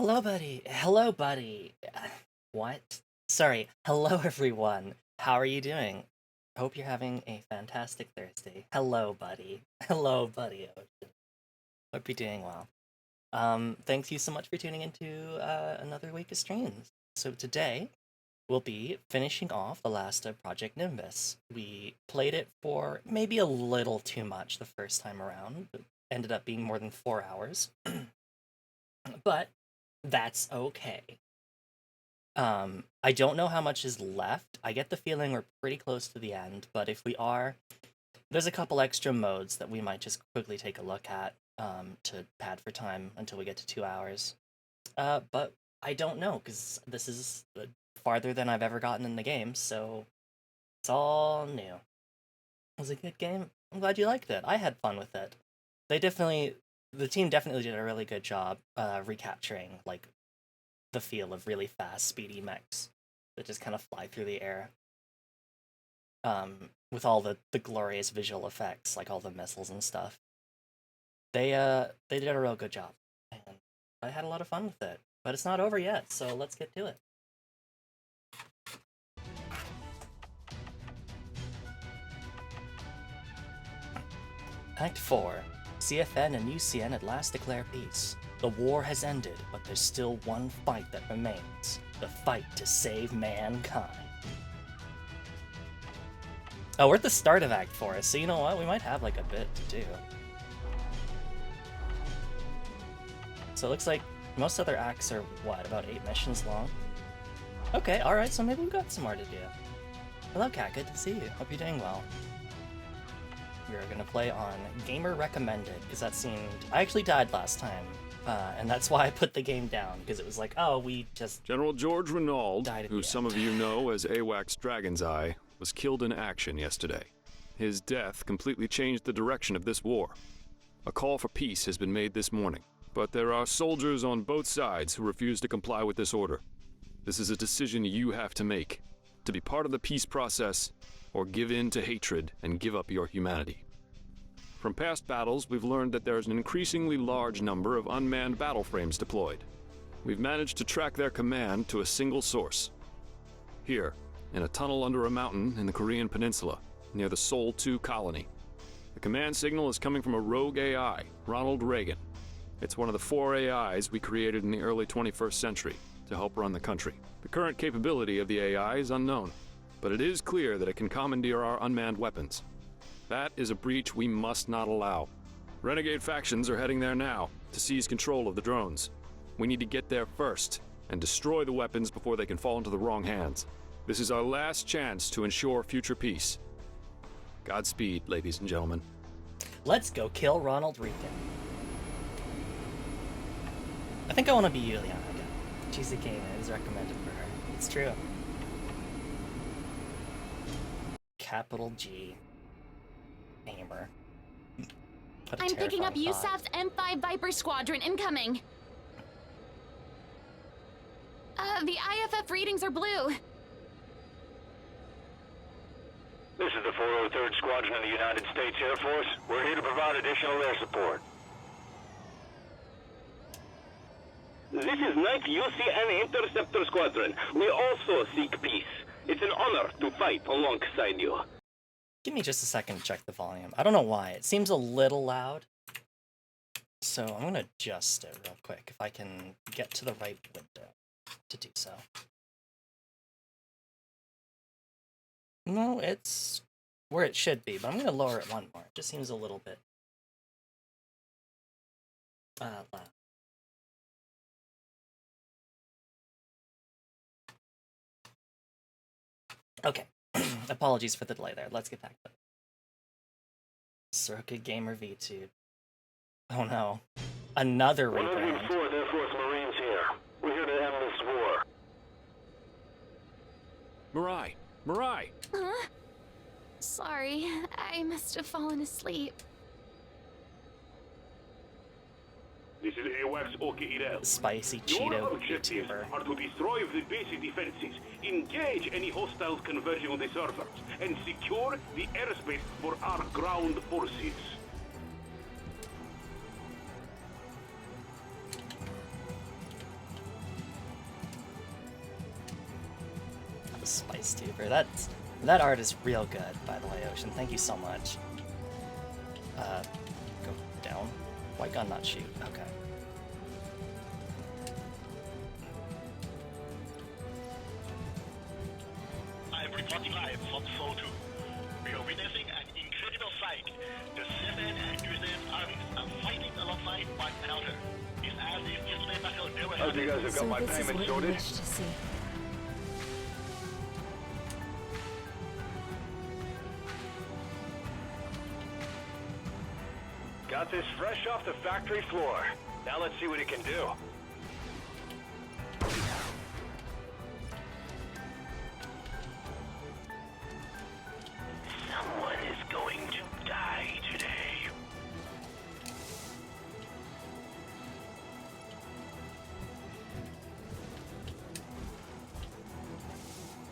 Hello, buddy. Hello, buddy. What? Sorry. Hello, everyone. How are you doing? Hope you're having a fantastic Thursday. Hello, buddy. Hello, buddy. Hope you're doing well. Thank you so much for tuning into another week of streams. So today, we'll be finishing off the last of Project Nimbus. We played it for maybe a little too much the first time around. It ended up being more than 4 hours. But that's okay. I don't know how much is left. I get the feeling we're pretty close to the end, but if we are, there's a couple extra modes that we might just quickly take a look at to pad for time until we get to 2 hours. But I don't know, because this is farther than I've ever gotten in the game, so it's all new. It was a good game. I'm glad you liked it. I had fun with it. The team definitely did a really good job recapturing, like, the feel of really fast, speedy mechs that just kind of fly through the air. With all the glorious visual effects, like all the missiles and stuff. They did a real good job, and I had a lot of fun with it. But it's not over yet, so let's get to it. Act 4. CFN and UCN at last declare peace. The war has ended, but there's still one fight that remains. The fight to save mankind. Oh, we're at the start of Act 4, so you know what? We might have, like, a bit to do. So it looks like most other acts are, what, about 8 missions long? Okay, alright, so maybe we've got some more to do. Hello, Kat, good to see you. Hope you're doing well. We're gonna play on Gamer Recommended, because that seemed... I actually died last time, and that's why I put the game down, because it was like, oh, we just... General George Renaud, who some of you know as AWACS Dragon's Eye, was killed in action yesterday. His death completely changed the direction of this war. A call for peace has been made this morning, but there are soldiers on both sides who refuse to comply with this order. This is a decision you have to make, to be part of the peace process, or give in to hatred and give up your humanity. From past battles, we've learned that there's an increasingly large number of unmanned battle frames deployed. We've managed to track their command to a single source. Here, in a tunnel under a mountain in the Korean peninsula, near the Seoul 2 colony. The command signal is coming from a rogue AI, Ronald Reagan. It's one of the 4 AIs we created in the early 21st century to help run the country. The current capability of the AI is unknown, but it is clear that it can commandeer our unmanned weapons. That is a breach we must not allow. Renegade factions are heading there now to seize control of the drones. We need to get there first and destroy the weapons before they can fall into the wrong hands. This is our last chance to ensure future peace. Godspeed, ladies and gentlemen. Let's go kill Ronald Reagan. I think I want to be Juliana again. She's a gamer. It was recommended for her. It's true. Capital G. Gamer. I'm picking up USAF's M5 Viper Squadron incoming. The IFF readings are blue. This is the 403rd Squadron of the United States Air Force. We're here to provide additional air support. This is 9th UCN Interceptor Squadron. We also seek peace. It's an honor to fight alongside you. Give me just a second to check the volume. I don't know why. It seems a little loud. So I'm going to adjust it real quick if I can get to the right window to do so. No, it's where it should be, but I'm going to lower it one more. It just seems a little bit loud. Okay. Apologies for the delay there. Let's get back to it. Circuit Gamer V2. Oh no. Another rebrand. 104th Air Force Marines here. We're here to end this war. Mirai! Huh? Sorry, I must have fallen asleep. This is AWACS OKUMONO. Spicy Your Cheeto objectives YouTuber. are to destroy the basic defenses, engage any hostiles converging on the servers, and secure the airspace for our ground forces. the Spice Tuber. That art is real good, by the way, Ocean. Thank you so much. Go down. Why gun not shoot? Okay. I'm reporting live from Sol 2. We are witnessing an incredible sight. The 7 and USS armies are fighting alongside one another. It's as if this battle never Hope you guys have got my payment sorted. Wish to see. Got this fresh off the factory floor. Now let's see what it can do. Someone is going to die today.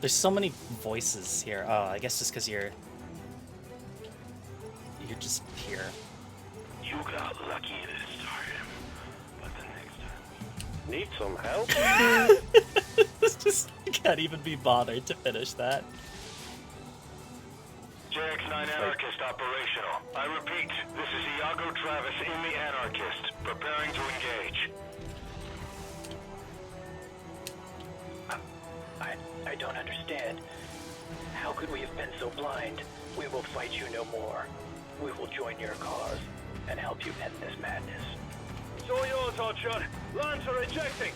There's so many voices here. Oh, I guess just because you're just here. You got lucky this time, but the next time... Need some help? It's just, I can't even be bothered to finish that. JX-9 Anarchist operational. I repeat, this is Iago Travis in the Anarchist, preparing to engage. I don't understand. How could we have been so blind? We will fight you no more. We will join your cause and help you end this madness. It's all yours, Hotshot. Lines are ejecting.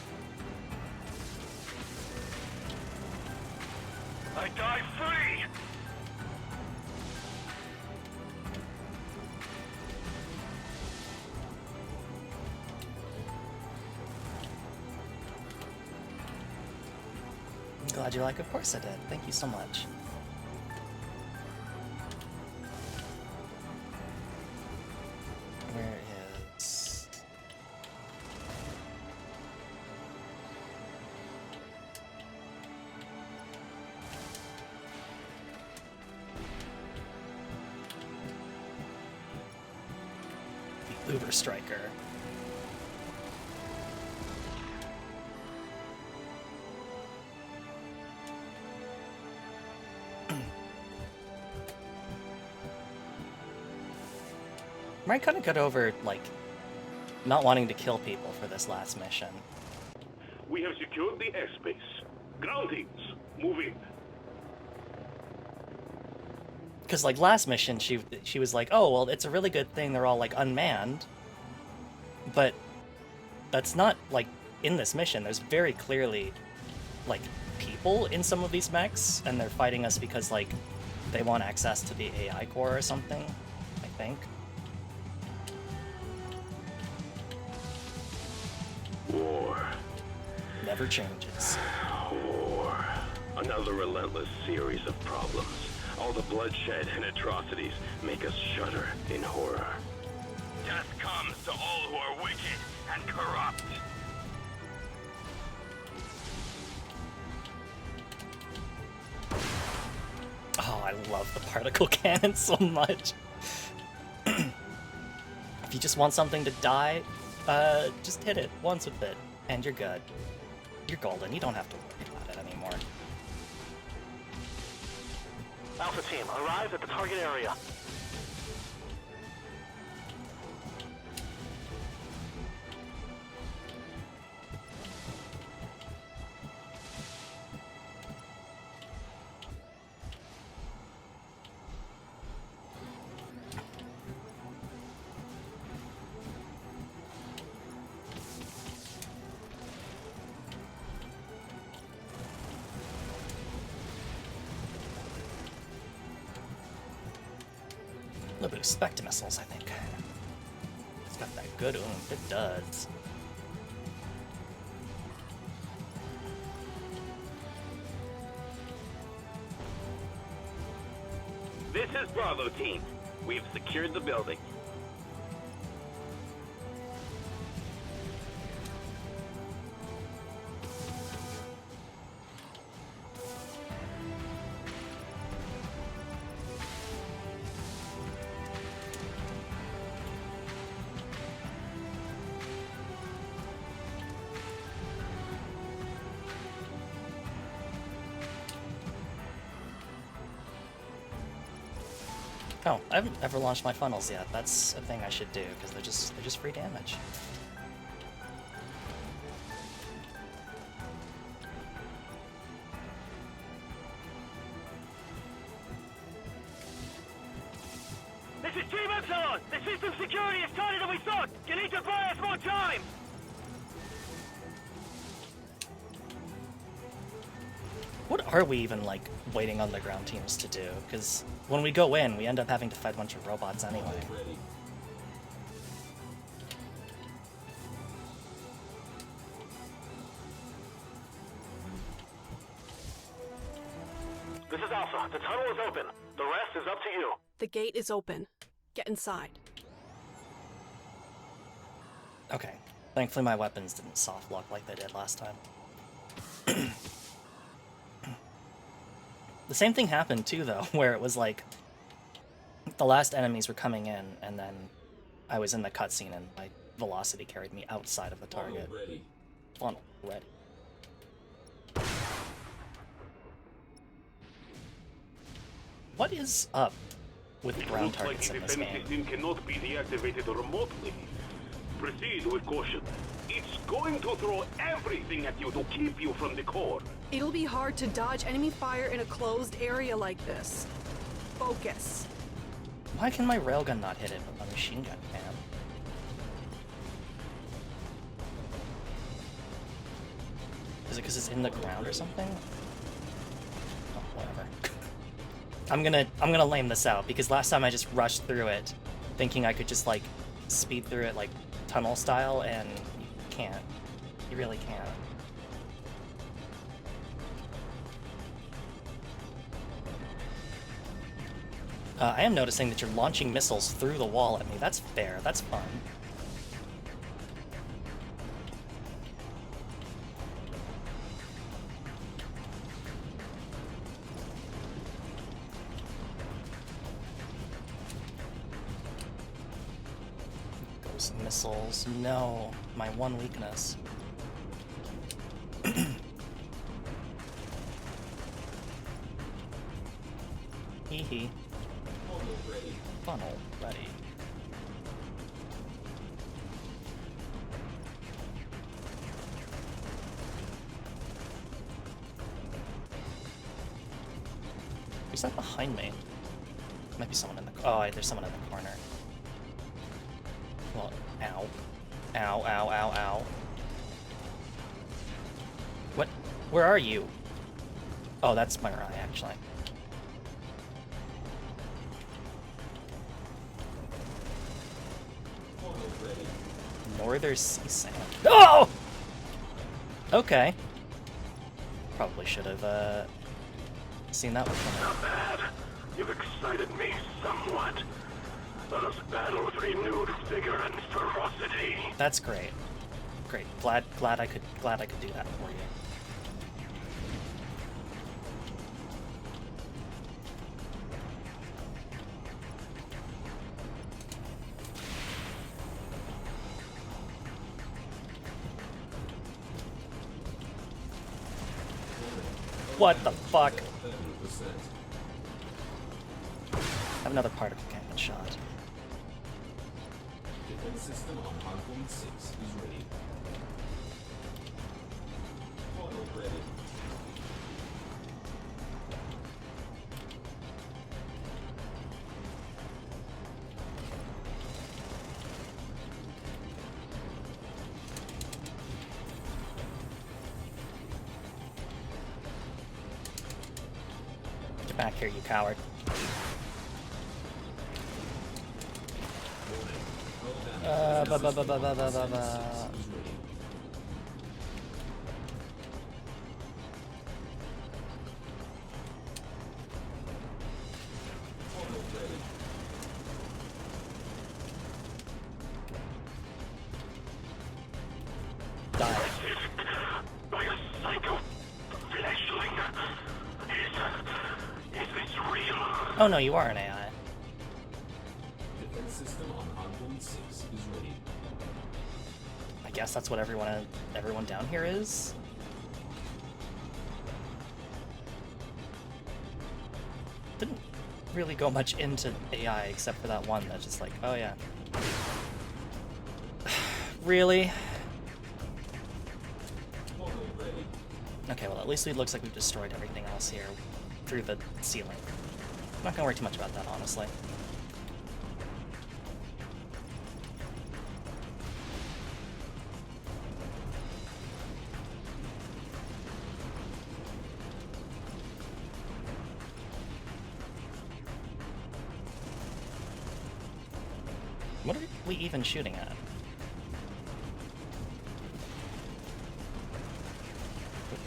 I die free! I'm glad you like it. Of course I did. Thank you so much. Where is... Uber Striker. Might kind of got over, like, not wanting to kill people for this last mission. We have secured the airspace. Ground teams, move in. Because, like, last mission, she was like, oh, well, it's a really good thing they're all, like, unmanned. But that's not, like, in this mission. There's very clearly, like, people in some of these mechs, and they're fighting us because, like, they want access to the AI core or something, I think. War. Never changes. War. Another relentless series of problems. All the bloodshed and atrocities make us shudder in horror. Death comes to all who are wicked and corrupt. Oh, I love the particle cannon so much. If you just want something to die, just hit it once with it, and you're good. You're golden. You don't have to worry about it anymore. Alpha team, arrive at the target area. A little bit of Spectre missiles, I think. It's got that good oomph. It does. This is Bravo team. We've secured the building. Oh, I haven't ever launched my funnels yet. That's a thing I should do, because they're just free damage. This is Team Epsilon! The system security is tighter than we thought! You need to buy us more time! What are we even, like, waiting on the ground teams to do? Because when we go in, we end up having to fight a bunch of robots anyway. This is Alpha. The tunnel is open. The rest is up to you. The gate is open. Get inside. Okay. Thankfully my weapons didn't soft lock like they did last time. The same thing happened too, though, where it was like the last enemies were coming in, and then I was in the cutscene, and my velocity carried me outside of the target. Funnel ready. What is up with ground targets in this game? Looks like the defense system cannot be deactivated remotely. Proceed with caution. It's going to throw everything at you to keep you from the core. It'll be hard to dodge enemy fire in a closed area like this. Focus. Why can my railgun not hit it, but my machine gun can? Is it because it's in the ground or something? Oh, whatever. I'm gonna lame this out, because last time I just rushed through it, thinking I could just, like, speed through it, like, tunnel style, and you can't. You really can't. I am noticing that you're launching missiles through the wall at me. That's fair. That's fun. Those missiles. No. My one weakness. Hee hee. Funnel ready. Who's that behind me? Might be someone in the... Oh, there's someone in the corner. Well, ow. Ow, ow, ow, ow. What? Where are you? Oh, that's my eye, actually. Northern Sea Sand. Oh! Okay. Probably should have, seen that one coming. Not bad. You've excited me somewhat. Let us battle with renewed vigor and ferocity. That's great. Great. Glad I could do that for you. What the fuck? Have another particle cannon shot. Defense system on hardpoint 6 is ready. Portal ready. Get back here, you coward. Die. By a psycho fleshling. Is this real? Oh no, you are an AI. Defense system on hardpoint 6 is ready. I guess that's what everyone down here is. really go much into AI except for that one that's just like, oh yeah. Really? Okay, well at least it looks like we've destroyed everything else here through the ceiling. I'm not gonna worry too much about that, honestly. What are we even shooting at?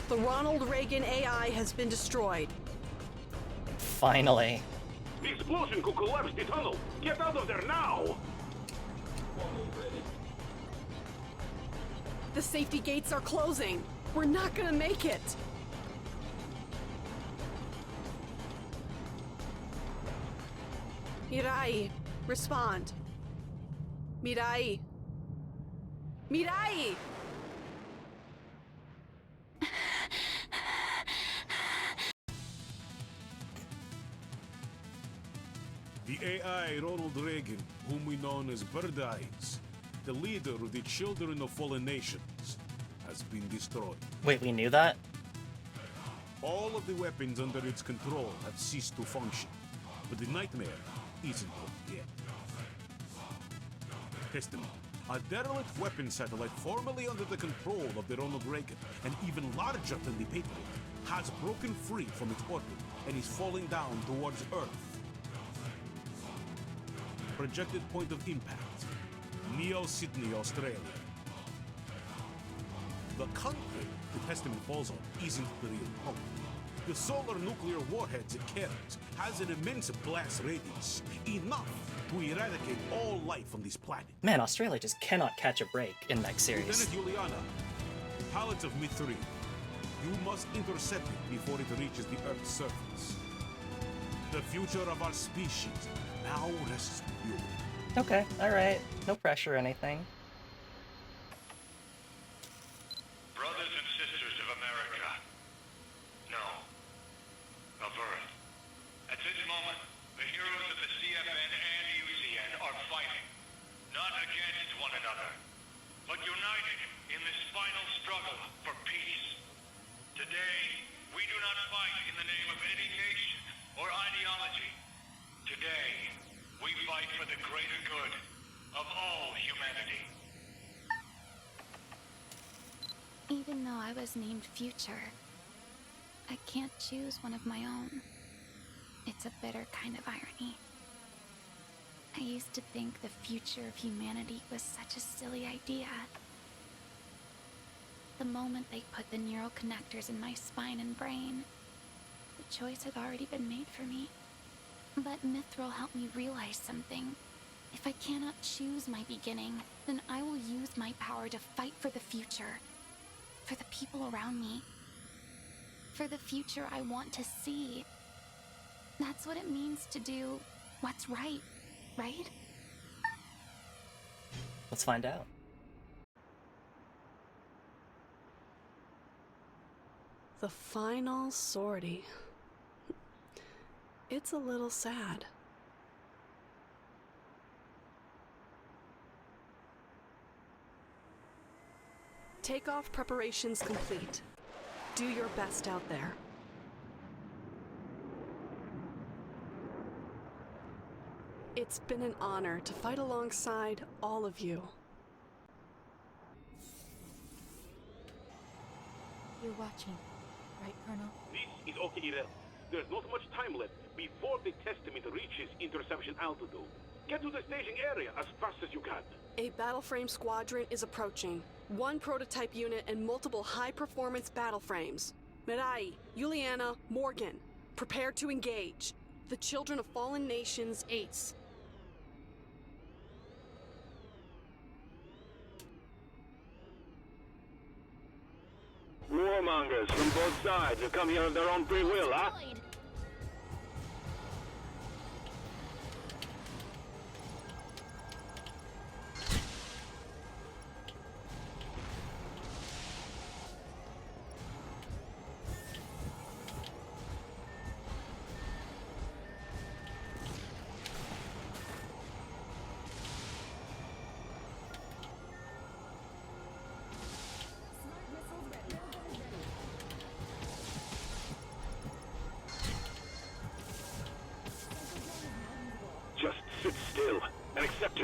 The Ronald Reagan AI has been destroyed. Finally. The explosion could collapse the tunnel. Get out of there now! The safety gates are closing. We're not gonna make it. Mirai, respond. Mirai. Mirai! The AI Ronald Reagan, whom we know as Bird Eyes, the leader of the Children of Fallen Nations, has been destroyed. Wait, we knew that? All of the weapons under its control have ceased to function, but the nightmare isn't over yet. Testament. A derelict weapon satellite formerly under the control of the Ronald Reagan, and even larger than the Patriot, has broken free from its orbit and is falling down towards Earth. Projected point of impact, Neo-Sydney, Australia. The country the Testament falls on isn't the real home. The solar nuclear warheads it carries has an immense blast radius, enough to eradicate all life on this planet. Man, Australia just cannot catch a break in next series. Lieutenant Juliana, pallets of Myth-3. You must intercept it before it reaches the Earth's surface. The future of our species now rests with you. Okay, alright. No pressure or anything. Brothers and sisters of America. No. Of Earth. At this moment, the heroes of the CFN and UCN are fighting. Not against one another, but united in this final struggle for peace. Today, we do not fight in the name of any nation or ideology. Today, we fight for the greater good of all humanity. Even though I was named Future, I can't choose one of my own. It's a bitter kind of irony. I used to think the future of humanity was such a silly idea. The moment they put the neural connectors in my spine and brain, the choice had already been made for me. But Mithril helped me realize something. If I cannot choose my beginning, then I will use my power to fight for the future. For the people around me. For the future I want to see. That's what it means to do what's right, right? Let's find out. The final sortie. It's a little sad. Takeoff preparations complete. Do your best out there. It's been an honor to fight alongside all of you. You're watching, right, Colonel? This is OKUMONO. There's not much time left before the Testament reaches interception altitude. Get to the staging area as fast as you can. A battle frame squadron is approaching. One prototype unit and multiple high-performance battle frames. Mirai, Juliana, Morgan, prepare to engage. The Children of Fallen Nations, Ace. Warmongers from both sides have come here of their own free will, huh?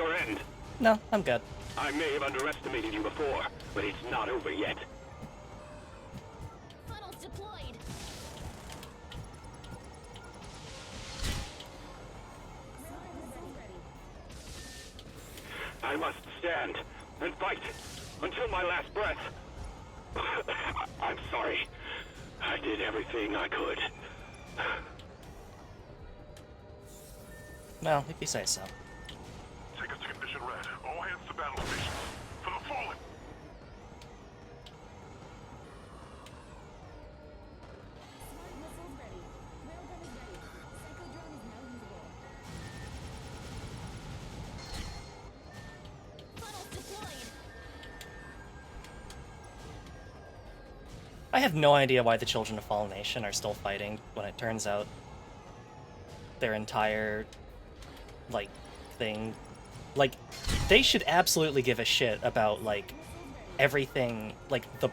never end. No, I'm good. I may have underestimated you before, but it's not over yet. Funnels deployed. I must stand and fight until my last breath. I'm sorry. I did everything I could. Well, if you say so. Take us to condition red. All hands to battle stations. For the fallen! I have no idea why the Children of Fallen Nation are still fighting when it turns out their entire, like, thing... Like, they should absolutely give a shit about, like, everything, like, the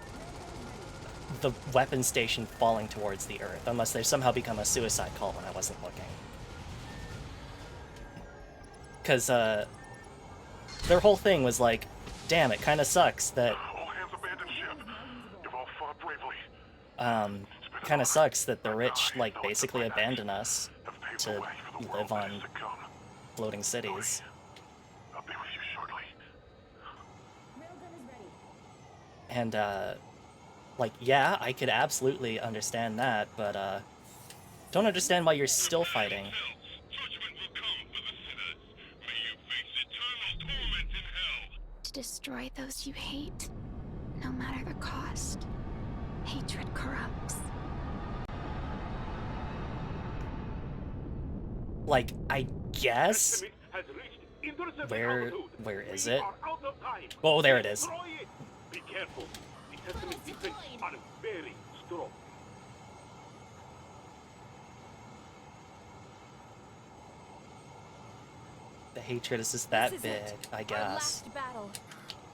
weapon station falling towards the Earth, unless they've somehow become a suicide cult when I wasn't looking. Because, their whole thing was like, damn, it kind of sucks that... All hands abandon ship. You've all fought bravely. kind of sucks that the rich, like, basically abandon us to live on floating cities. I'll be with you shortly. And, like, yeah, I could absolutely understand that, but, don't understand why you're still fighting. Judgment will come for the sinners. May you face eternal torment in hell. To destroy those you hate, no matter the cost. Hatred corrupts. Like, I guess? Where is it? Oh, there it is. Be careful. The Testament defenses are very strong. The hatred is just that This is big, it. I Our guess. last battle.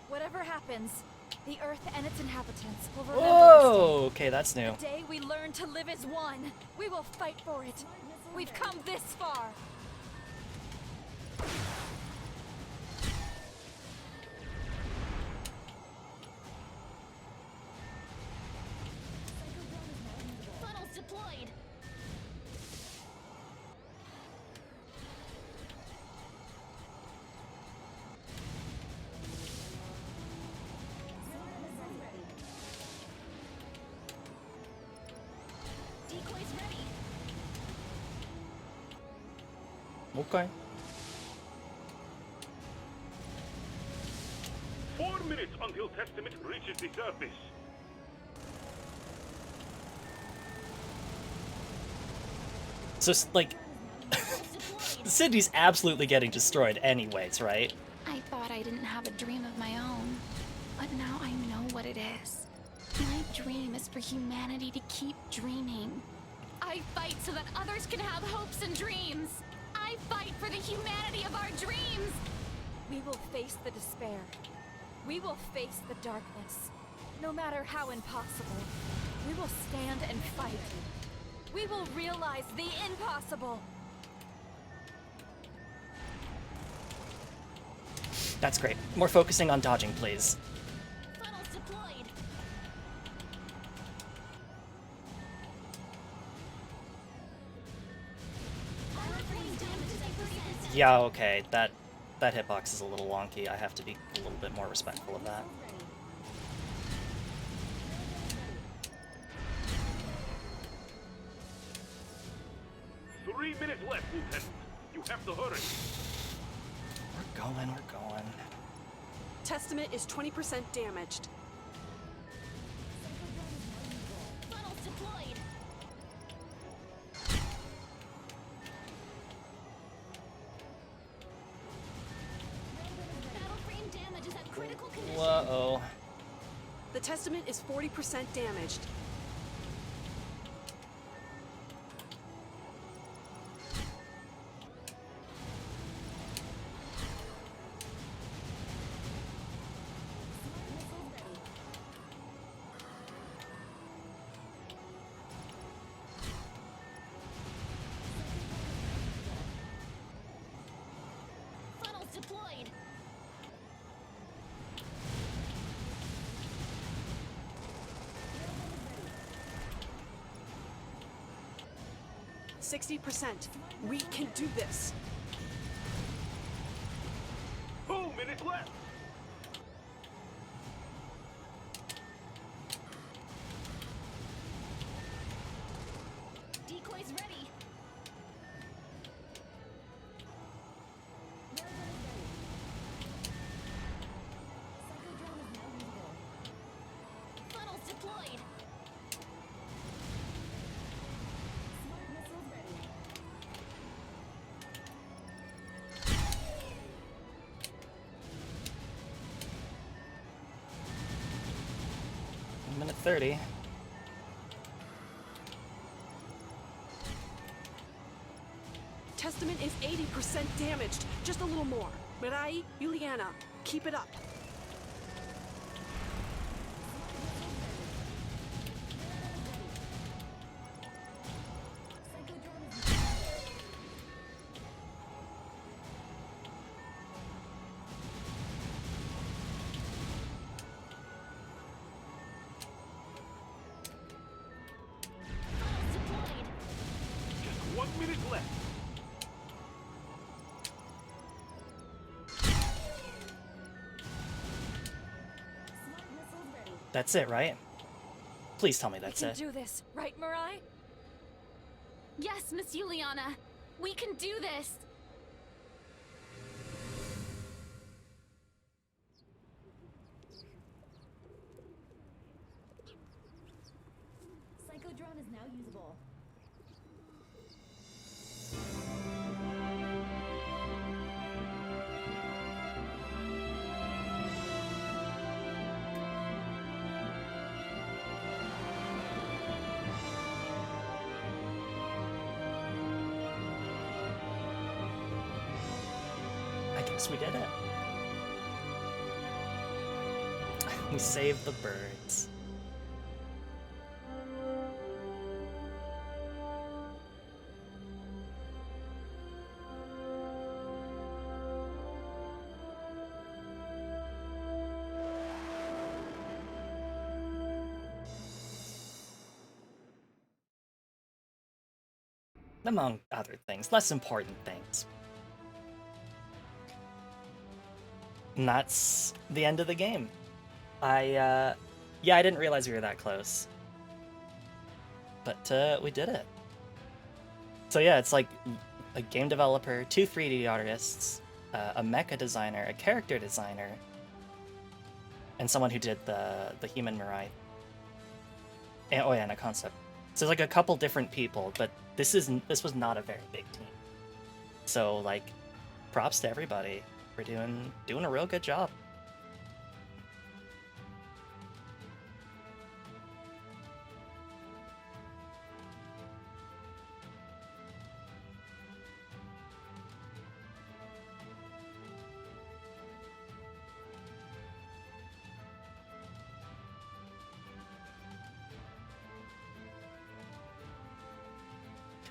Whatever happens, the Earth and its inhabitants will remember Whoa! Okay, that's new. this day. The day we learn to live as one. We will fight for it. We've come this far. Funnels deployed. Decoys ready. Okay. 4 minutes until Testament reaches the surface. So, like, Sydney's absolutely getting destroyed anyways, right? I thought I didn't have a dream of my own, but now I know what it is. My dream is for humanity to keep dreaming. I fight so that others can have hopes and dreams. I fight for the humanity of our dreams. We will face the despair. We will face the darkness. No matter how impossible, we will stand and fight. We will realize the impossible. That's great. More focusing on dodging, please. Funnels deployed. Yeah, okay, that hitbox is a little wonky. I have to be a little bit more respectful of that. Three minutes left, Lieutenant. You have to hurry. We're going. Testament is 20% damaged. Funnels deployed. Battle frame damage is at critical condition. Whoa. The Testament is 40% damaged. Funnels deployed. 60%. We can do this. 2 minutes left. Decoys ready. Funnels deployed. Smart missiles ready. Minute 30. Testament is 80% damaged. Just a little more. Mirai, Juliana, keep it up. Funnels deployed. Just 1 minute left. Smart missiles ready. That's it, right? Please tell me that's We it. can do this, right, Mirai? Yes, Miss Juliana. We can do this. Psychodrone is now usable. I guess we did it. We saved the birds. Among other things, less important things. And that's the end of the game. Yeah, I didn't realize we were that close. But we did it. So yeah, it's like a game developer, 2 3D artists, a mecha designer, a character designer, and someone who did the human Mirai. And, oh yeah, and a concept. So there's like a couple different people, but this was not a very big team. So like, props to everybody for doing a real good job.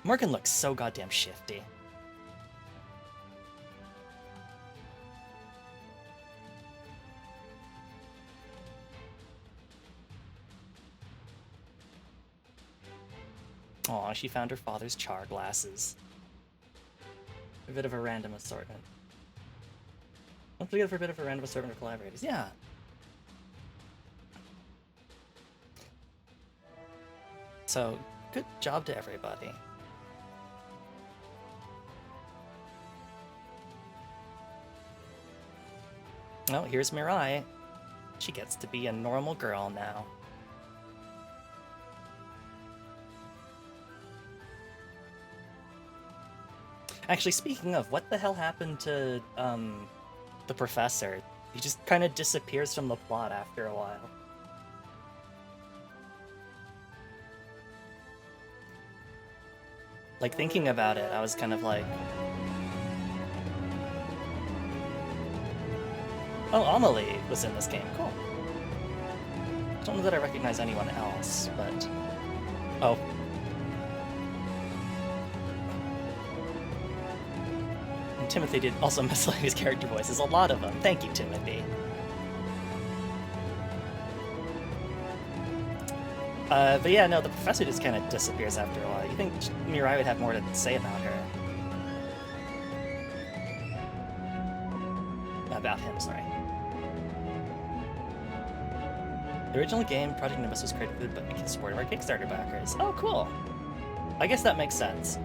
Morgan looks so goddamn shifty. Aw, she found her father's char glasses. A bit of a random assortment. Once we get for a bit of a random assortment of collaborators. Yeah. So, good job to everybody. Oh, here's Mirai. She gets to be a normal girl now. Actually, speaking of, what the hell happened to, the professor? He just kind of disappears from the plot after a while. Like, thinking about it, I was kind of like... Oh, Amelie was in this game. Cool. I don't know that I recognize anyone else, but... Oh. And Timothy did also mislead his character voices. A lot of them. Thank you, Timothy. But yeah, no, the professor just kind of disappears after a while. You think Mirai would have more to say about her? About him, sorry. The original game, Project Nimbus, was created by the support of our Kickstarter backers. Oh, cool. I guess that makes sense.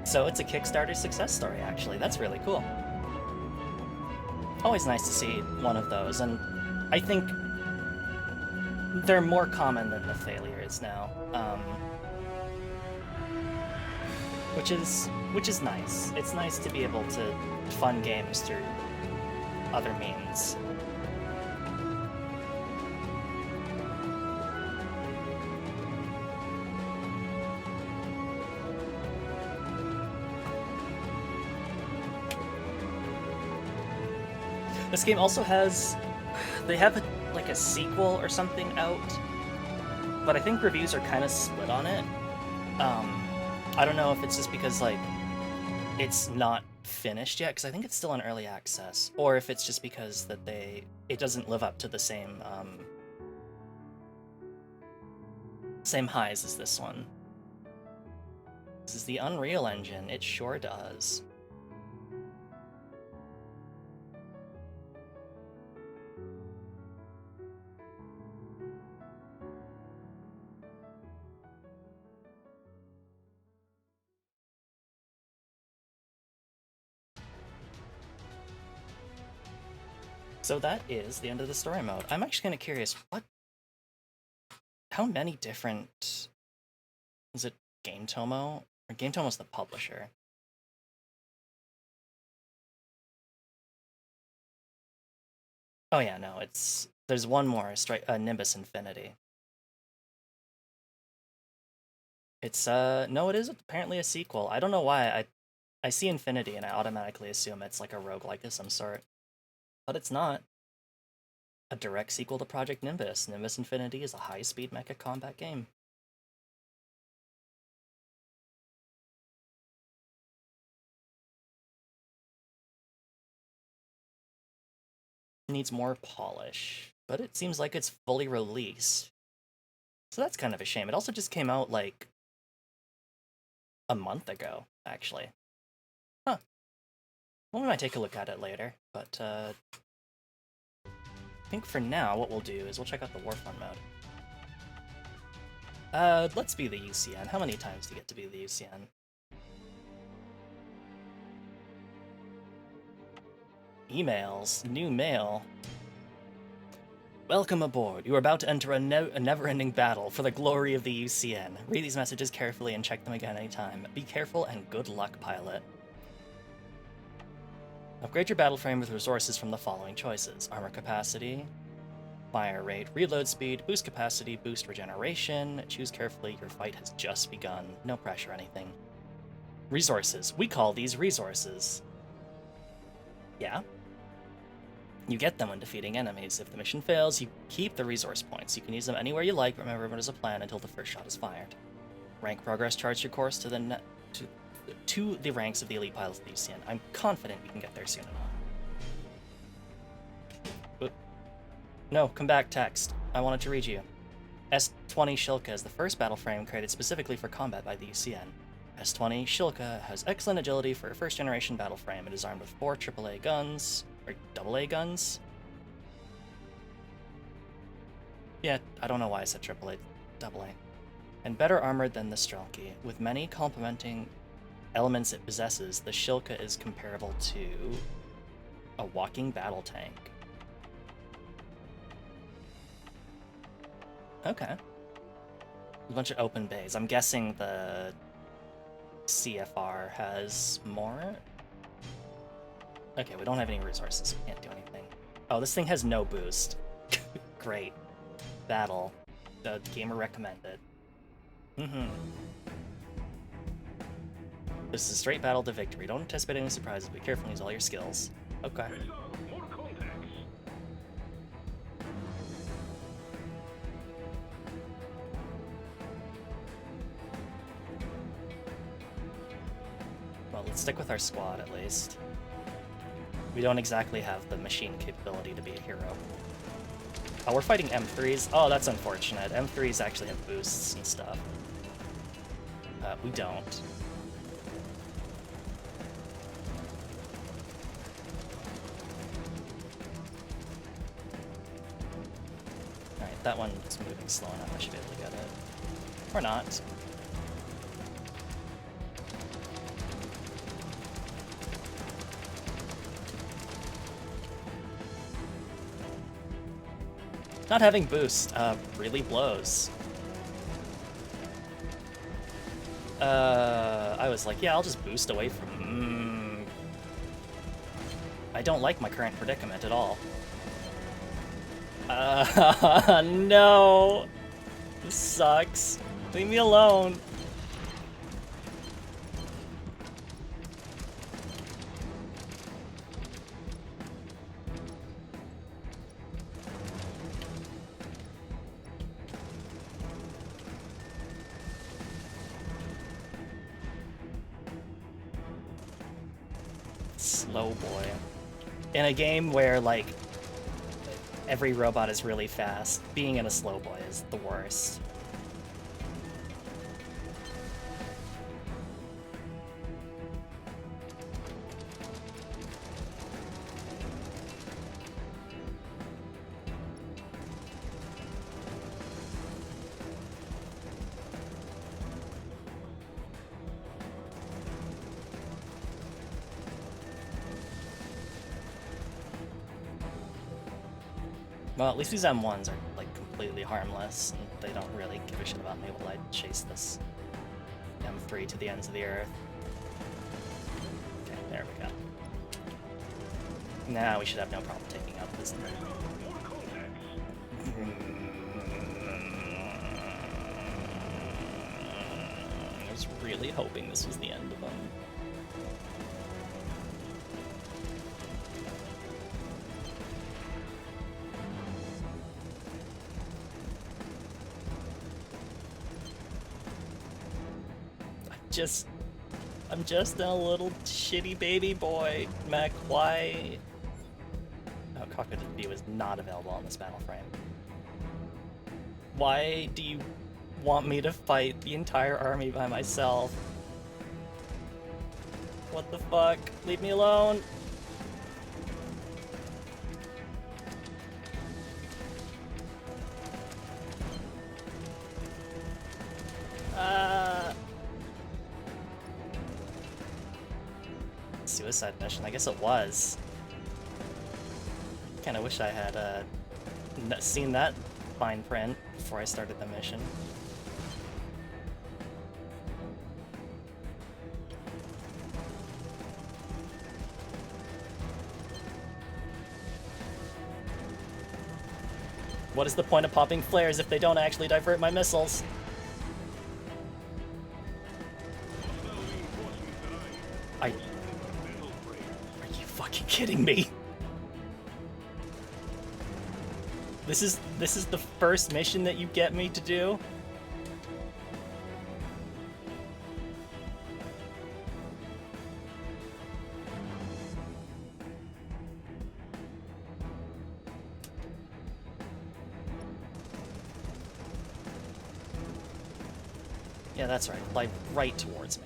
So it's a Kickstarter success story, actually. That's really cool. Always nice to see one of those, and I think they're more common than the failures now, which is nice. It's nice to be able to fund games through other means. This game also has, they have like a sequel or something out, but I think reviews are kind of split on it. I don't know if it's just because like it's not finished yet, because I think it's still in early access, or if it's just because that it doesn't live up to the same highs as this one. This is the Unreal Engine. It sure does. So that is the end of the story mode. I'm actually kind of curious, how many different, is it Game Tomo? Or Game Tomo's the publisher. Oh yeah, no, there's one more, Nimbus Infinity. It's, no, it is apparently a sequel. I don't know why, I see Infinity and I automatically assume it's like a roguelike of some sort. But it's not. A direct sequel to Project Nimbus. Nimbus Infinity is a high-speed mecha combat game. Needs more polish, but it seems like it's fully released. So that's kind of a shame. It also just came out, like, a month ago, actually. Huh. Well, we might take a look at it later, but, I think for now, what we'll do is we'll check out the War Fund mode. Let's be the UCN. How many times do you get to be the UCN? Emails. New mail. Welcome aboard. You are about to enter a never-ending battle for the glory of the UCN. Read these messages carefully and check them again anytime. Be careful and good luck, pilot. Upgrade your battle frame with resources from the following choices. Armor capacity, fire rate, reload speed, boost capacity, boost regeneration. Choose carefully, your fight has just begun. No pressure or anything. Resources. We call these resources. Yeah? You get them when defeating enemies. If the mission fails, you keep the resource points. You can use them anywhere you like, remember there's a plan until the first shot is fired. Rank progress charts your course to the ranks of the elite pilots of the UCN. I'm confident you can get there soon enough. No, come back, text. I wanted to read you. S-20 Shilka is the first battle frame created specifically for combat by the UCN. S-20 Shilka has excellent agility for a first-generation battle frame. It is armed with 4 AAA guns, or AA guns? Yeah, I don't know why I said AAA, AA. And better armored than the Strelky. With many complementing elements it possesses, the Shilka is comparable to a walking battle tank. Okay. A bunch of open bays. I'm guessing the CFR has more? Okay, we don't have any resources, so we can't do anything. Oh, this thing has no boost. Great. Battle. The gamer recommended. This is a straight battle to victory. Don't anticipate any surprises, but be careful and use all your skills. Okay. Well, let's stick with our squad at least. We don't exactly have the machine capability to be a hero. Oh, we're fighting M3s? Oh, that's unfortunate. M3s actually have boosts and stuff. We don't. Alright, that one's moving slow enough. I should be able to get it. Or not. Not having boost really blows. I was like, yeah, I'll just boost away from... I don't like my current predicament at all. No! This sucks. Leave me alone. Slow boy. In a game where, like, every robot is really fast, being in a slow boy is the worst. Well, at least these M1s are, like, completely harmless, and they don't really give a shit about me while I chase this M3 to the ends of the earth. Okay, there we go. Now we should have no problem taking out this thing. I was really hoping this was the end of them. I'm just a little shitty baby boy, Mech. Why? Oh, cockpit view is not available on this battle frame. Why do you want me to fight the entire army by myself? What the fuck? Leave me alone. Suicide mission. I guess it was. Kinda wish I had seen that fine print before I started the mission. What is the point of popping flares if they don't actually divert my missiles? Are you fucking kidding me? This is the first mission that you get me to do? Yeah, that's right. Fly right towards me.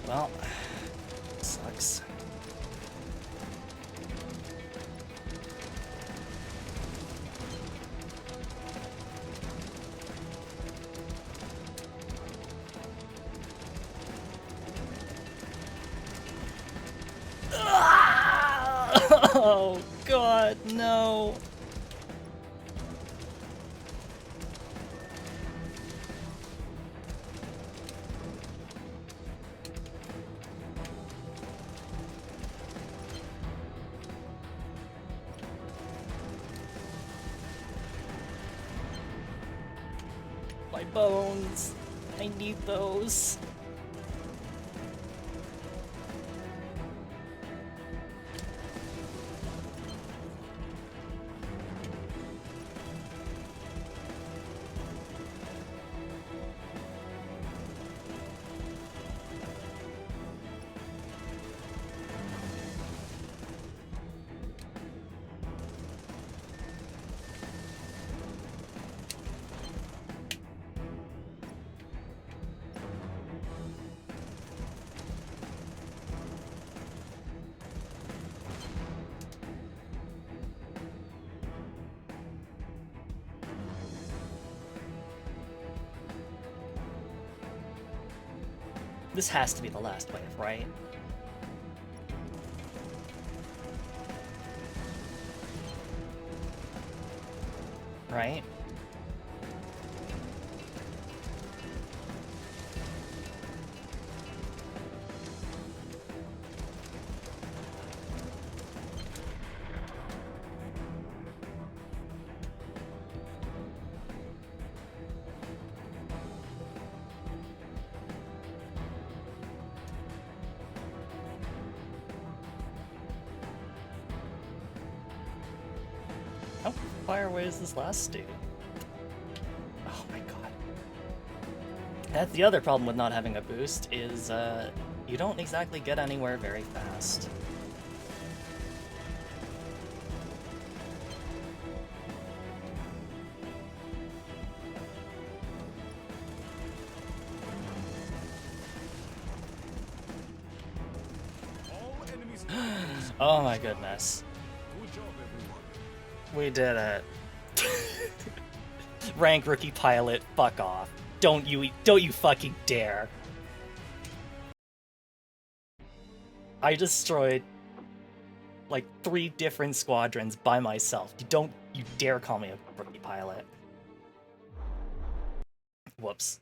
Well, sucks. Oh God, no. My bones. I need those. This has to be the last wave, right? Right? How far away is this last dude? Oh my god. That's the other problem with not having a boost, is you don't exactly get anywhere very fast. Oh my goodness. Good job, everyone. We did it. Rank rookie pilot, fuck off. Don't you fucking dare. I destroyed like 3 different squadrons by myself. You dare call me a rookie pilot. Whoops.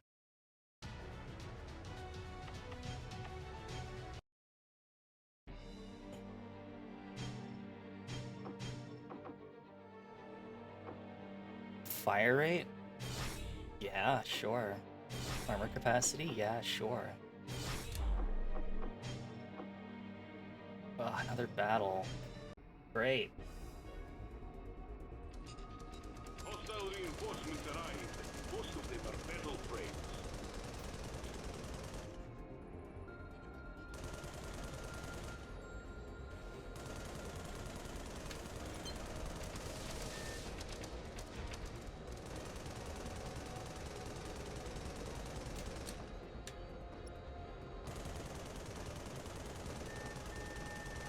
Fire rate? Yeah, sure. Armor capacity? Yeah, sure. Oh, another battle. Great. Hostile reinforcements arrived. Most of them are battle frames.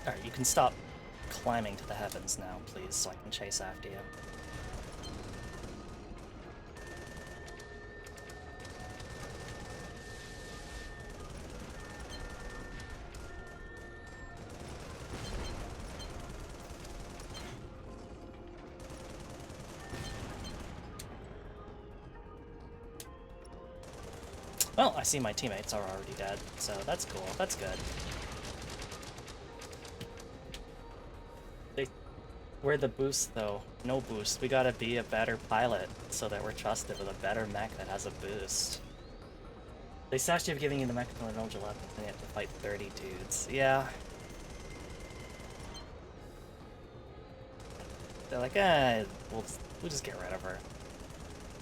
Alright, you can stop climbing to the heavens now, please, so I can chase after you. Well, I see my teammates are already dead, so that's cool. That's good. We're the boost, though. No boost. We gotta be a better pilot so that we're trusted with a better mech that has a boost. They sassed you of giving you the mech to an Ultra weapon, and you have to fight 30 dudes. Yeah. They're like, we'll just get rid of her.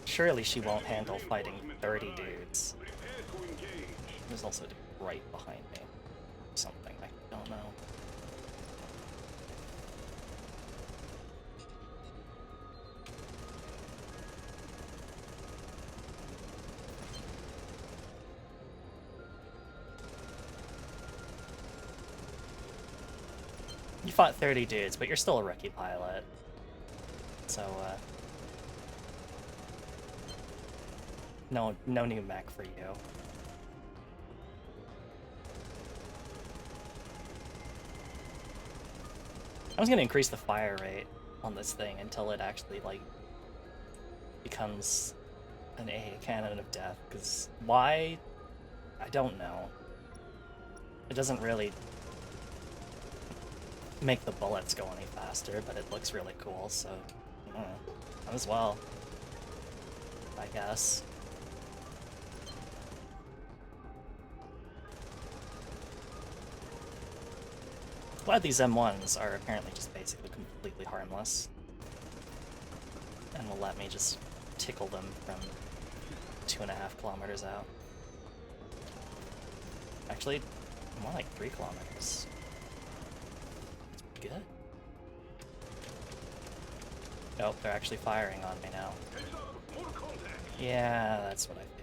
Surely she won't handle fighting 30 dudes. There's also a dude right behind me. Something, I don't know. You fought 30 dudes, but you're still a rookie pilot. So, no new mech for you. I was gonna increase the fire rate on this thing until it actually, like, becomes an AA cannon of death, because why? I don't know. It doesn't really make the bullets go any faster, but it looks really cool, so might as well, I guess. Glad these M1s are apparently just basically completely harmless, and will let me just tickle them from 2.5 kilometers out. Actually, more like 3 kilometers. Good. Oh, they're actually firing on me now. Yeah, that's what I figured.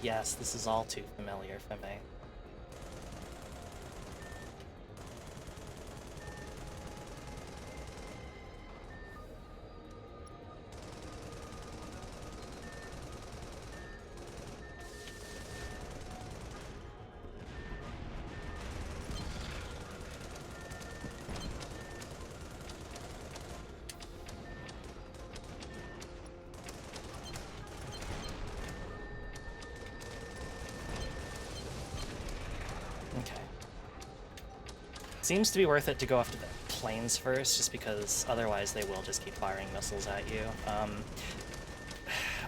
Yes, this is all too familiar for me. Seems to be worth it to go after the planes first, just because otherwise they will just keep firing missiles at you.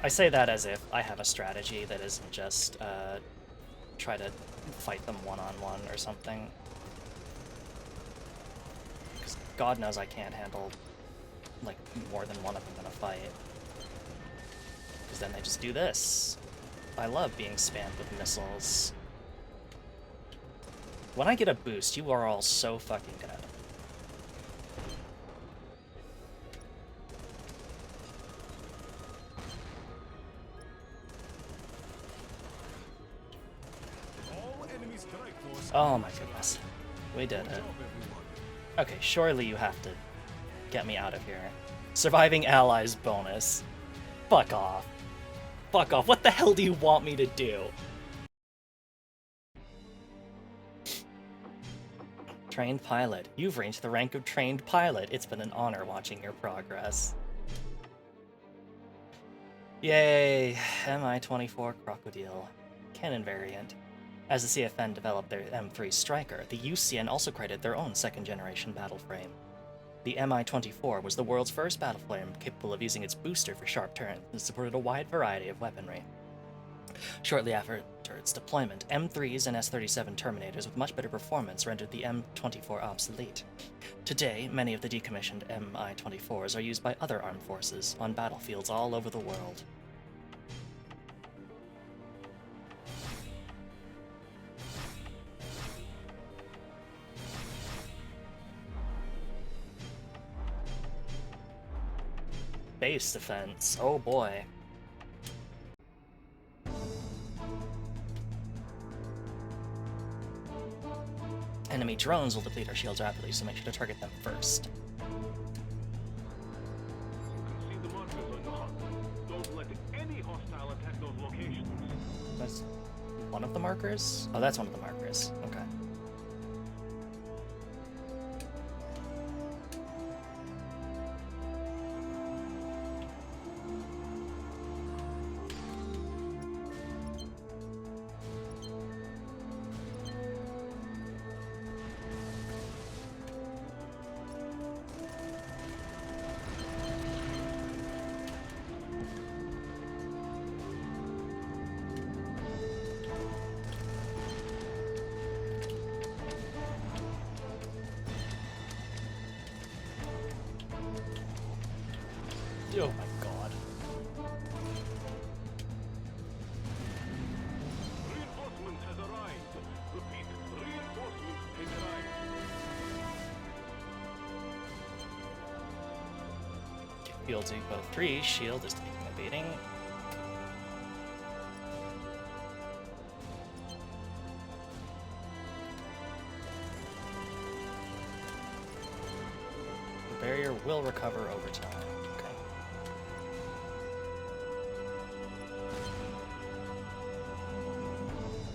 I say that as if I have a strategy that isn't just try to fight them one-on-one or something. Because God knows I can't handle like more than one of them in a fight. Because then they just do this. I love being spammed with missiles. When I get a boost, you are all so fucking dead. Oh my goodness. We did it. Okay, surely you have to get me out of here. Surviving allies bonus. Fuck off. Fuck off. What the hell do you want me to do? Trained pilot. You've reached the rank of trained pilot. It's been an honor watching your progress. Yay! Mi-24 Crocodile. Cannon variant. As the CFN developed their M3 Striker, the UCN also created their own second-generation battle frame. The Mi-24 was the world's first battle frame capable of using its booster for sharp turns and supported a wide variety of weaponry. Shortly after its deployment, M3s and S-37 Terminators with much better performance rendered the M24 obsolete. Today, many of the decommissioned Mi-24s are used by other armed forces on battlefields all over the world. Base defense, oh boy. Enemy drones will deplete our shields rapidly, so make sure to target them first. You can see the markers on your HUD. Don't let any hostile attack those locations. That's one of the markers? Oh, that's one of the markers. Okay. Oh my god. Reinforcements has arrived. Repeat, reinforcements has arrived. Field Depot 3, shield is taking a beating. The barrier will recover over time.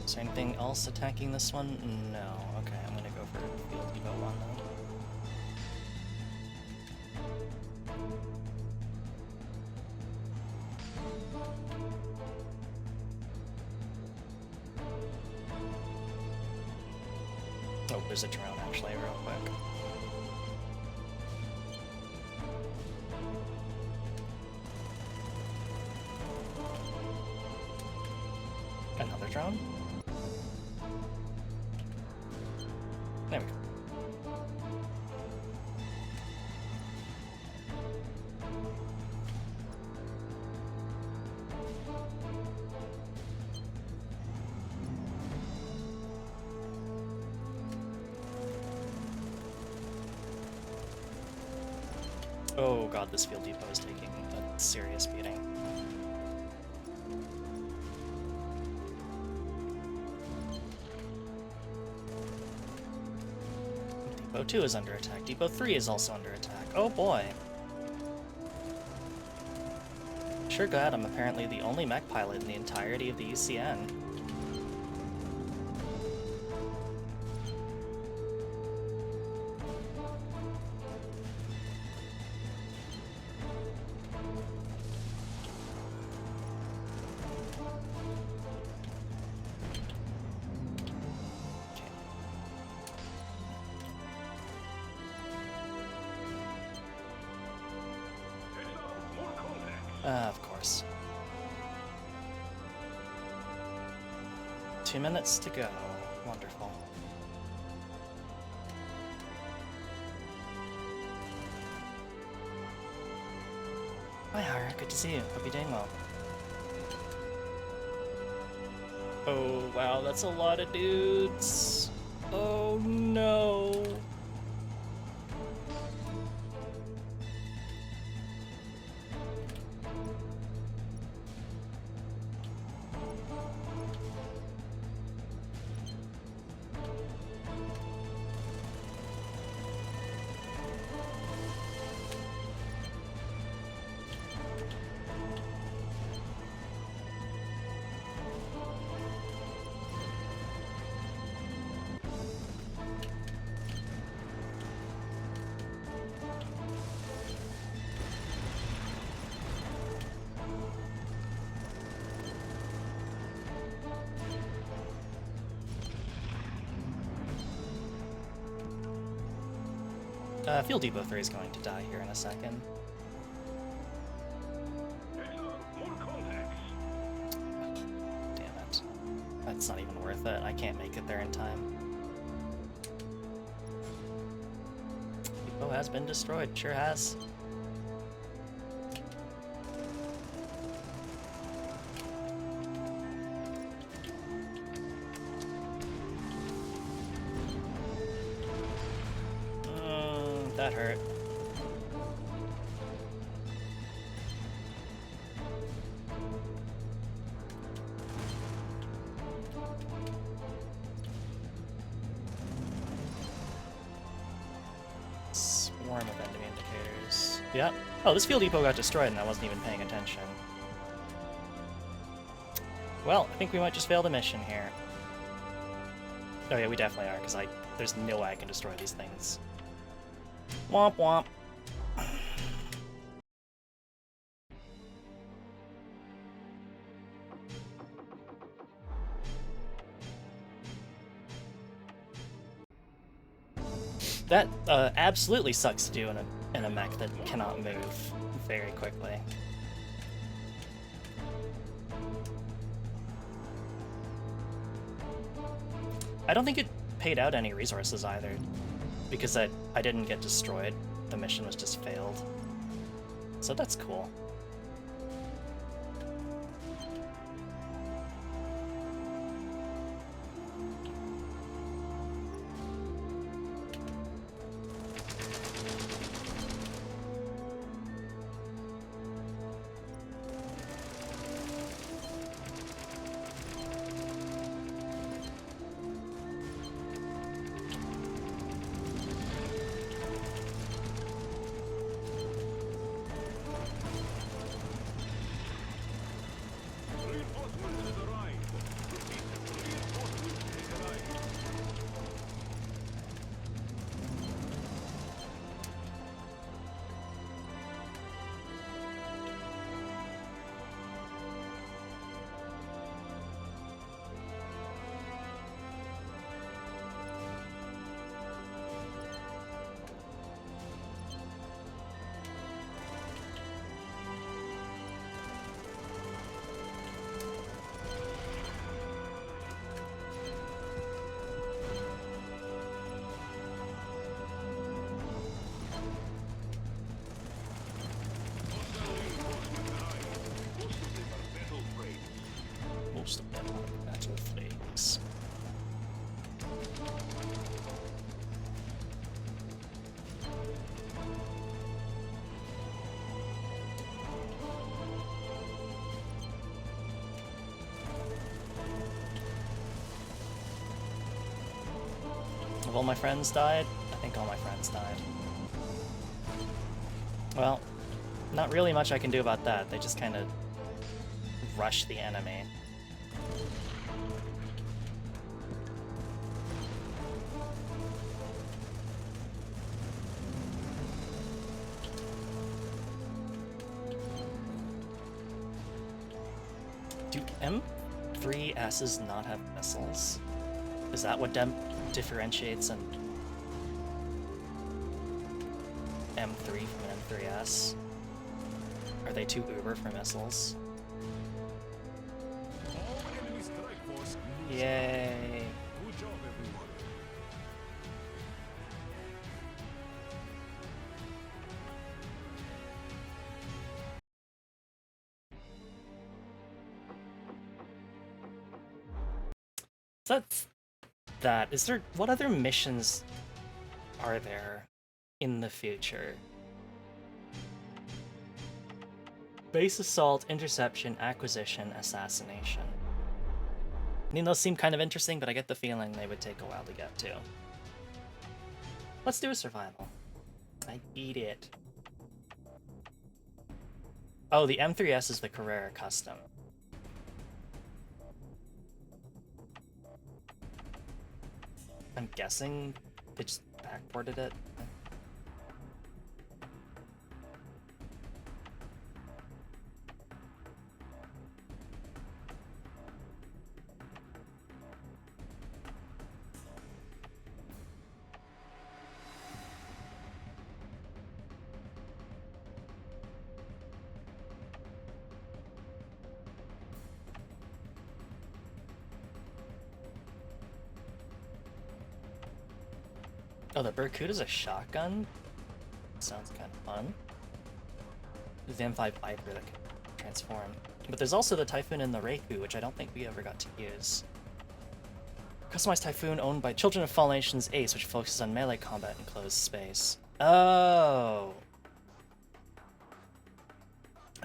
Is there anything else attacking this one? No. Okay, I'm gonna go for Field Depot 1 then. Oh, there's a drone actually, real quick. Another drone? There we go. Oh god, this field depot is taking a serious beating. Depot 2 is under attack. Depot 3 is also under attack. Oh boy. Sure glad I'm apparently the only mech pilot in the entirety of the UCN. Of course. 2 minutes to go. Wonderful. Hi, Hara. Good to see you. Hope you're doing well. Oh, wow. That's a lot of dudes. Oh, no. Fuel Depot 3 is going to die here in a second. Damn it. That's not even worth it. I can't make it there in time. Depot has been destroyed. Sure has. That hurt. Swarm of enemy indicators. Yeah. Oh, this fuel depot got destroyed and I wasn't even paying attention. Well, I think we might just fail the mission here. Oh yeah, we definitely are, because there's no way I can destroy these things. Womp womp. That absolutely sucks to do in a mech that cannot move very quickly. I don't think it paid out any resources either, because I didn't get destroyed. The mission was just failed. So that's cool. Most of them are battle flames. Have all my friends died? I think all my friends died. Well, not really much I can do about that. They just kind of rush the enemy. Do M3Ss not have missiles? Is that what differentiates an M3 from an M3S? Are they too uber for missiles? Yay! Good job, everyone. That's that. Is there... what other missions are there in the future? Base assault, interception, acquisition, assassination. I mean, those seem kind of interesting, but I get the feeling they would take a while to get to. Let's do a survival. I eat it. Oh, the M3S is the Carrera Custom. I'm guessing they just backported it. Oh, the Barracuda's a shotgun? Sounds kind of fun. There's the M5 Viper that can transform. But there's also the Typhoon and the Reiku, which I don't think we ever got to use. Customized Typhoon owned by Children of Fallen Nations Ace, which focuses on melee combat in closed space. Oh!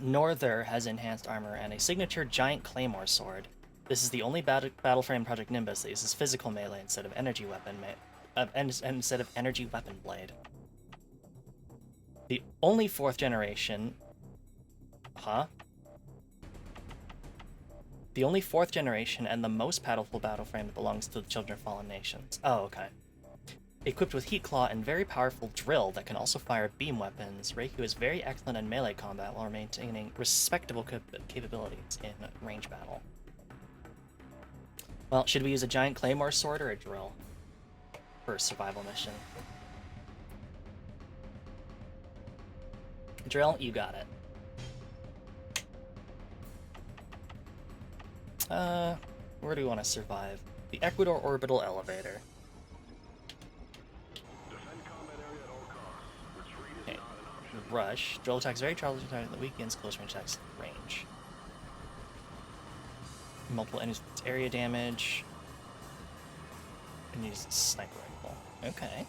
Norther has enhanced armor and a signature giant claymore sword. This is the only battle frame Project Nimbus that uses physical melee instead of energy weapon instead of energy weapon blade. The only 4th generation... Huh? The only 4th generation and the most powerful battle frame that belongs to the Children of Fallen Nations. Oh, okay. Equipped with Heat Claw and very powerful drill that can also fire beam weapons, Reiku is very excellent in melee combat while maintaining respectable capabilities in range battle. Well, should we use a giant claymore sword or a drill for a survival mission? Drill, you got it. Where do we want to survive? The Ecuador Orbital Elevator. Okay. Rush. Drill attacks very challenging target that weakens, close range attacks range. Multiple enemies area damage. And use sniper rifle. Okay.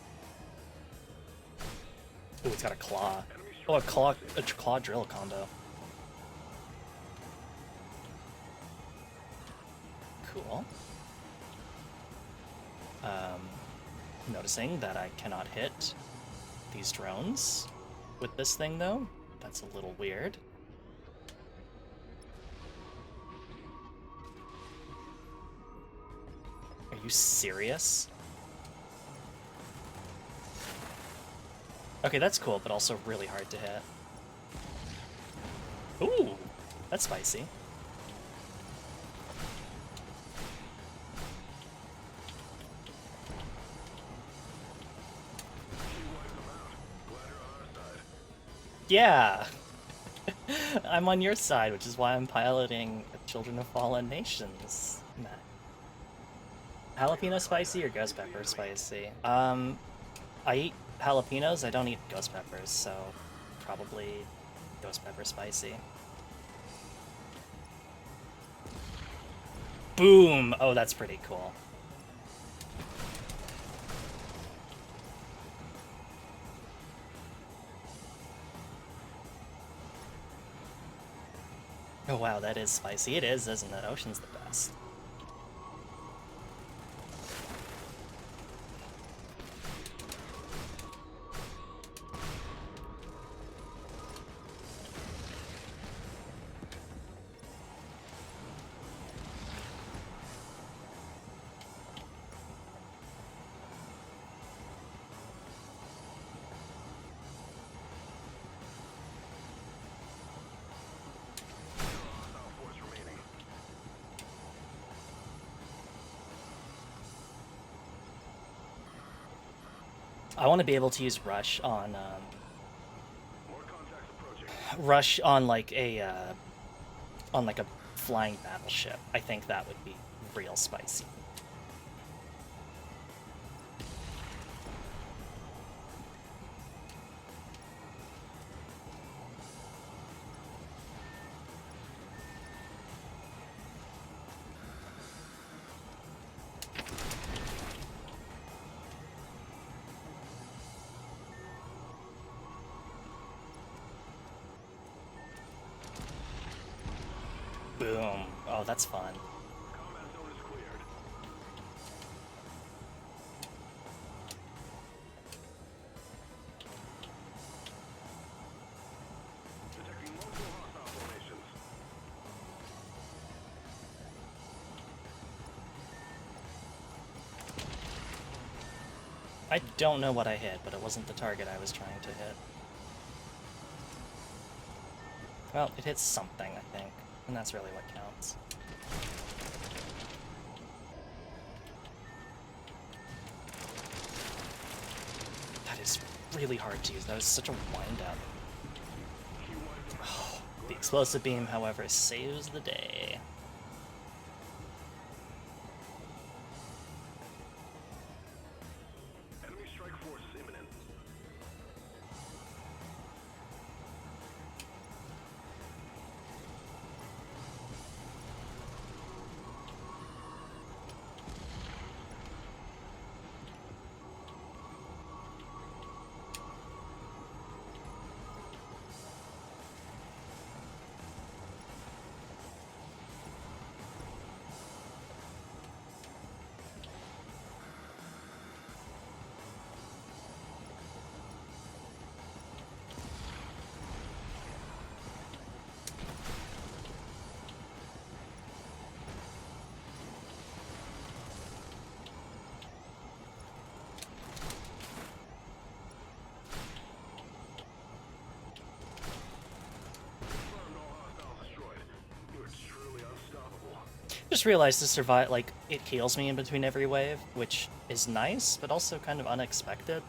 Ooh, it's got a claw. Oh, a claw drill combo. Cool. Noticing that I cannot hit these drones with this thing, though. That's a little weird. Are you serious? Okay, that's cool, but also really hard to hit. Ooh, that's spicy. Yeah! I'm on your side, which is why I'm piloting Children of Fallen Nations. Jalapeno spicy or ghost pepper spicy? I eat jalapenos, I don't eat ghost peppers, so probably ghost pepper spicy. Boom! Oh, that's pretty cool. Oh wow, that is spicy. It is, isn't it? Ocean's the best. I want to be able to use Rush on like a flying battleship. I think that would be real spicy. Boom. Oh, that's fun. I don't know what I hit, but it wasn't the target I was trying to hit. Well, it hits something, I think, and that's really what counts. That is really hard to use. That was such a wind-up. Oh, the explosive beam, however, saves the day. Just realized to survive, like, it heals me in between every wave, which is nice, but also kind of unexpected.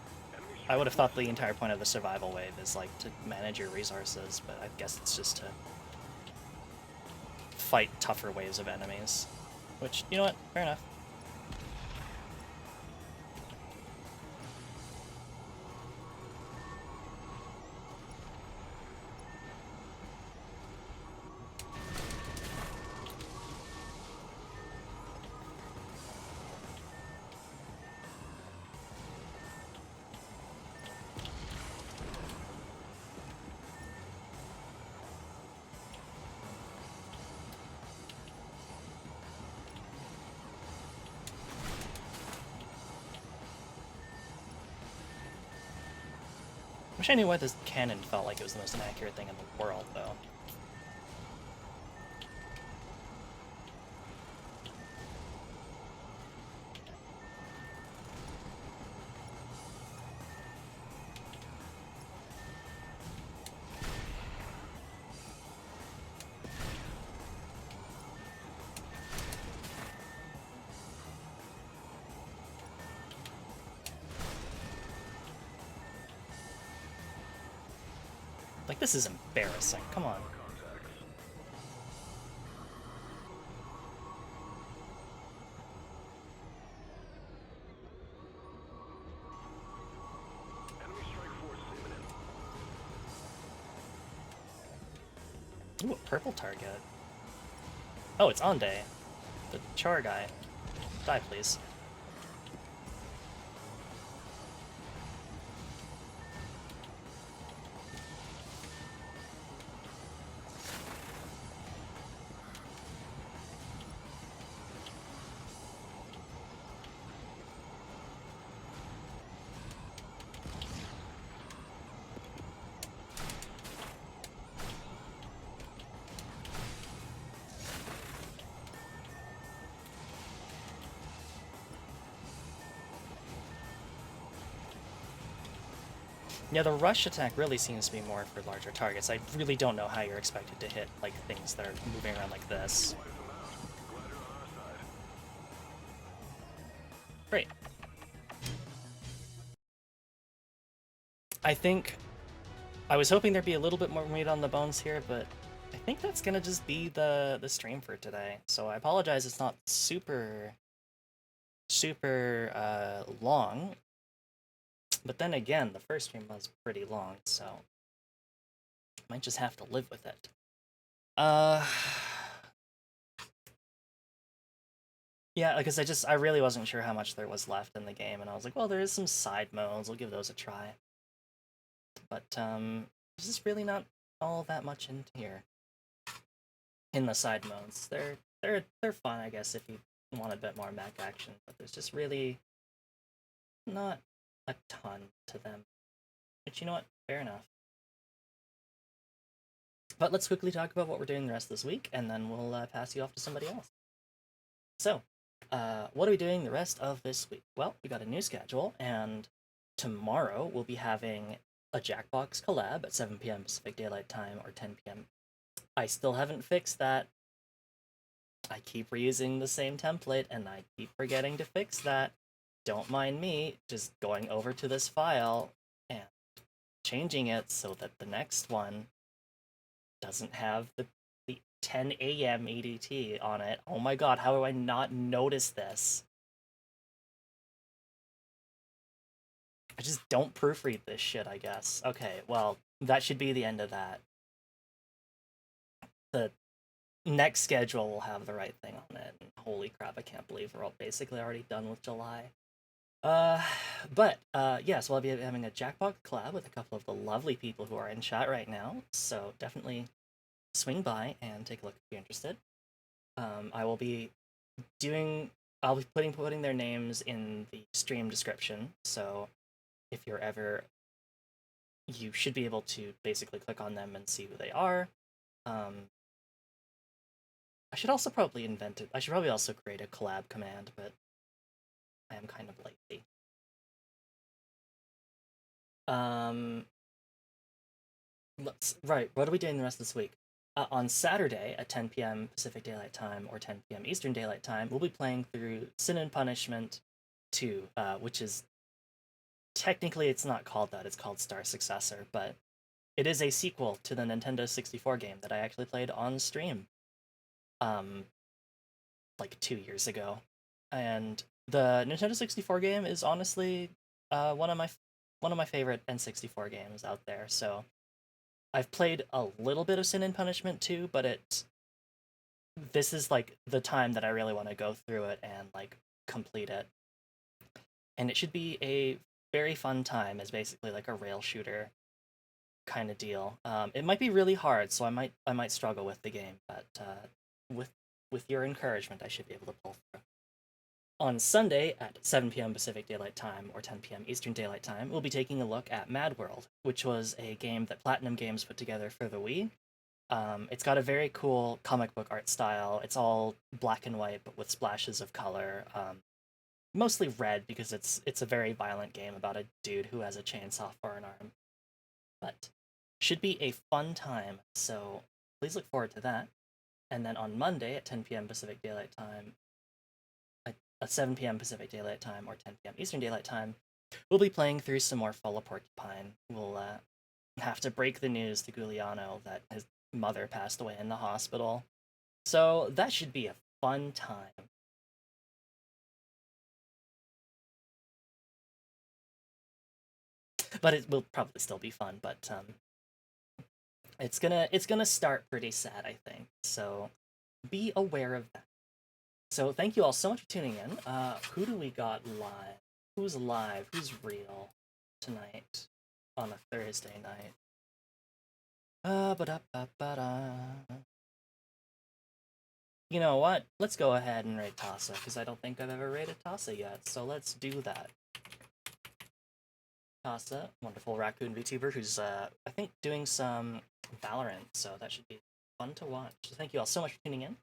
I would have thought the entire point of the survival wave is, like, to manage your resources, but I guess it's just to fight tougher waves of enemies. Which, you know what? Fair enough. Wish I knew why this cannon felt like it was the most inaccurate thing in the world, though. Like, this is embarrassing. Come on. Ooh, a purple target. Oh, it's Ande. The char guy. Die, please. Yeah, the rush attack really seems to be more for larger targets. I really don't know how you're expected to hit, like, things that are moving around like this. Great. I think I was hoping there'd be a little bit more meat on the bones here, but I think that's gonna just be the stream for today. So I apologize it's not super long. But then again, the first stream was pretty long, so I might just have to live with it. Yeah, because I really wasn't sure how much there was left in the game, and I was like, well, there is some side modes, we'll give those a try. But there's just really not all that much in here. In the side modes. They're fun, I guess, if you want a bit more mech action, but there's just really not a ton to them. But you know what? Fair enough. But let's quickly talk about what we're doing the rest of this week, and then we'll pass you off to somebody else. So, what are we doing the rest of this week? Well, we got a new schedule, and tomorrow we'll be having a Jackbox collab at 7 p.m. Pacific Daylight Time or 10 p.m. I still haven't fixed that. I keep reusing the same template, and I keep forgetting to fix that. Don't mind me just going over to this file and changing it so that the next one doesn't have the 10 a.m. EDT on it. Oh my god, how do I not notice this? I just don't proofread this shit, I guess. Okay, well, that should be the end of that. The next schedule will have the right thing on it. Holy crap, I can't believe we're all basically already done with July. Yes, we'll be having a Jackbox collab with a couple of the lovely people who are in chat right now, so definitely swing by and take a look if you're interested. I'll be putting their names in the stream description, so if you're ever, you should be able to basically click on them and see who they are. I should also probably I should probably also create a collab command, but I am kind of lazy. Right, what are we doing the rest of this week? On Saturday at 10 p.m. Pacific Daylight Time or 10 p.m. Eastern Daylight Time, we'll be playing through Sin and Punishment 2, which is technically it's not called that, it's called Star Successor, but it is a sequel to the Nintendo 64 game that I actually played on stream like 2 years ago. And the Nintendo 64 game is honestly one of my favorite N64 games out there. So I've played a little bit of Sin and Punishment 2, but this is like the time that I really want to go through it and like complete it. And it should be a very fun time as basically like a rail shooter kind of deal. It might be really hard, so I might struggle with the game, but with your encouragement, I should be able to pull through. On Sunday at 7 p.m. Pacific Daylight Time or 10 p.m. Eastern Daylight Time, we'll be taking a look at Mad World, which was a game that Platinum Games put together for the Wii. It's got a very cool comic book art style. It's all black and white, but with splashes of color. Mostly red, because it's a very violent game about a dude who has a chainsaw for an arm. But should be a fun time, so please look forward to that. And then on Monday at 10 p.m. Pacific Daylight Time, at 7 p.m. Pacific Daylight Time or 10 p.m. Eastern Daylight Time, we'll be playing through some more Fall of Porcupine. We'll have to break the news to Giuliano that his mother passed away in the hospital. So that should be a fun time. But it will probably still be fun, but it's gonna start pretty sad, I think. So be aware of that. So thank you all so much for tuning in. Who do we got live? Who's live? Who's real tonight on a Thursday night? You know what? Let's go ahead and rate Tassa, because I don't think I've ever rated Tassa yet. So let's do that. Tassa, wonderful raccoon VTuber who's, I think, doing some Valorant, so that should be fun to watch. So thank you all so much for tuning in,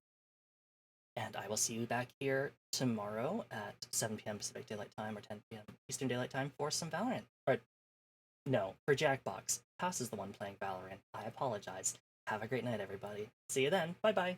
and I will see you back here tomorrow at 7 p.m. Pacific Daylight Time or 10 p.m. Eastern Daylight Time for some Valorant. Or, no, for Jackbox. Tass is the one playing Valorant. I apologize. Have a great night, everybody. See you then. Bye-bye.